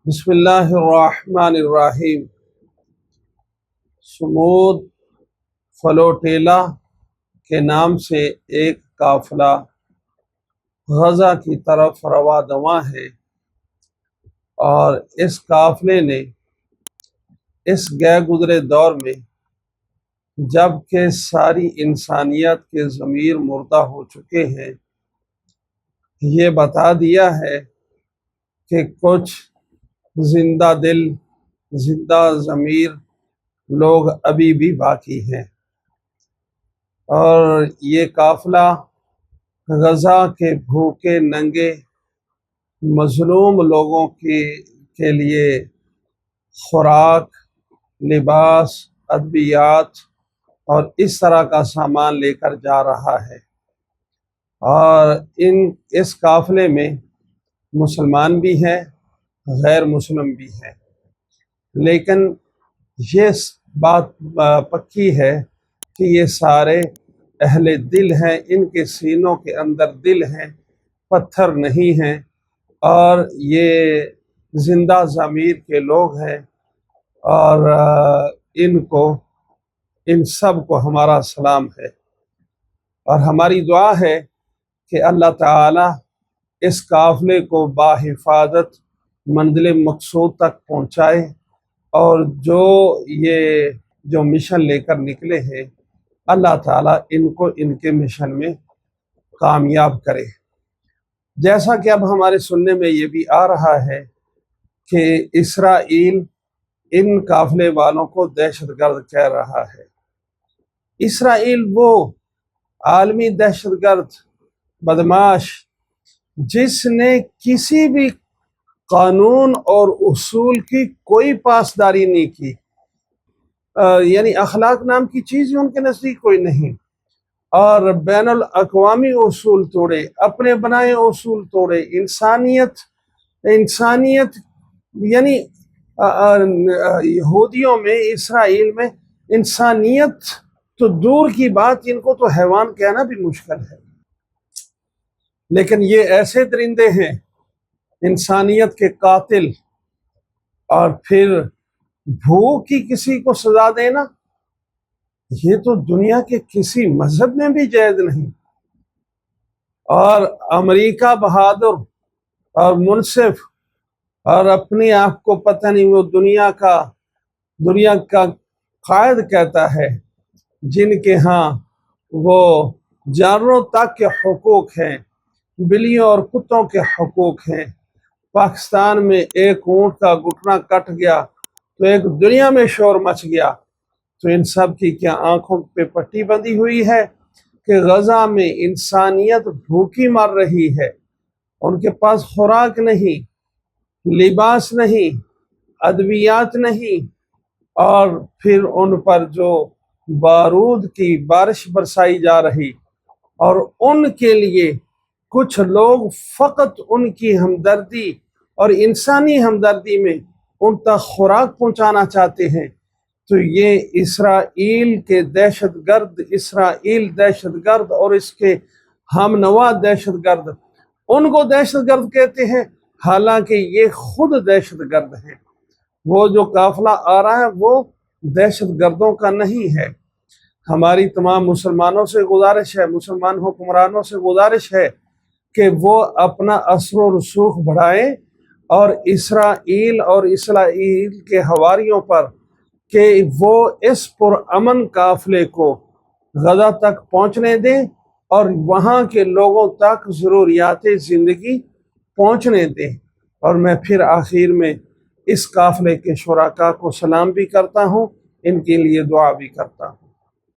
بسم اللہ الرحمن الرحیم۔ سمود فلوٹیلا کے نام سے ایک قافلہ غزہ کی طرف رواں دواں ہے، اور اس قافلے نے اس گئے گزرے دور میں جب کہ ساری انسانیت کے ضمیر مردہ ہو چکے ہیں، یہ بتا دیا ہے کہ کچھ زندہ دل، زندہ ضمیر لوگ ابھی بھی باقی ہیں، اور یہ قافلہ غزہ کے بھوکے ننگے مظلوم لوگوں کے لیے خوراک، لباس، ادویات اور اس طرح کا سامان لے کر جا رہا ہے۔ اور اس قافلے میں مسلمان بھی ہیں، غیر مسلم بھی ہیں، لیکن یہ بات پکی ہے کہ یہ سارے اہل دل ہیں، ان کے سینوں کے اندر دل ہیں، پتھر نہیں ہیں، اور یہ زندہ ضمیر کے لوگ ہیں، اور ان سب کو ہمارا سلام ہے، اور ہماری دعا ہے کہ اللہ تعالی اس قافلے کو باحفاظت منزل مقصود تک پہنچائے، اور جو مشن لے کر نکلے ہیں، اللہ تعالیٰ ان کو ان کے مشن میں کامیاب کرے۔ جیسا کہ اب ہمارے سننے میں یہ بھی آ رہا ہے کہ اسرائیل ان قافلے والوں کو دہشت گرد کہہ رہا ہے۔ اسرائیل وہ عالمی دہشت گرد بدماش جس نے کسی بھی قانون اور اصول کی کوئی پاسداری نہیں کی، یعنی اخلاق نام کی چیز ان کے نزدیک کوئی نہیں، اور بین الاقوامی اصول توڑے، اپنے بنائے اصول توڑے، انسانیت یعنی یہودیوں میں، اسرائیل میں انسانیت تو دور کی بات، ان کو تو حیوان کہنا بھی مشکل ہے، لیکن یہ ایسے درندے ہیں انسانیت کے قاتل، اور پھر بھوک کی کسی کو سزا دینا، یہ تو دنیا کے کسی مذہب میں بھی جائز نہیں۔ اور امریکہ بہادر اور منصف، اور اپنے آپ کو پتہ نہیں وہ دنیا کا قائد کہتا ہے، جن کے ہاں وہ جانوروں تک کے حقوق ہیں، بلیوں اور کتوں کے حقوق ہیں۔ پاکستان میں ایک اونٹ کا گھٹنا کٹ گیا تو ایک دنیا میں شور مچ گیا، تو ان سب کی کیا آنکھوں پہ پٹی بندھی ہوئی ہے کہ غزہ میں انسانیت بھوکی مر رہی ہے، ان کے پاس خوراک نہیں، لباس نہیں، ادویات نہیں، اور پھر ان پر جو بارود کی بارش برسائی جا رہی، اور ان کے لیے کچھ لوگ فقط ان کی ہمدردی اور انسانی ہمدردی میں ان تک خوراک پہنچانا چاہتے ہیں، تو یہ اسرائیل کے دہشت گرد اور اس کے ہم نوا دہشت گرد ان کو دہشت گرد کہتے ہیں، حالانکہ یہ خود دہشت گرد ہیں۔ وہ جو قافلہ آ رہا ہے وہ دہشت گردوں کا نہیں ہے۔ ہماری تمام مسلمانوں سے گزارش ہے، مسلمان حکمرانوں سے گزارش ہے کہ وہ اپنا اثر و رسوخ بڑھائیں، اور اسرائیل کے حواریوں پر کہ وہ اس پرامن قافلے کو غزہ تک پہنچنے دیں، اور وہاں کے لوگوں تک ضروریات زندگی پہنچنے دیں۔ اور میں پھر آخر میں اس قافلے کے شرکاء کو سلام بھی کرتا ہوں، ان کے لیے دعا بھی کرتا ہوں۔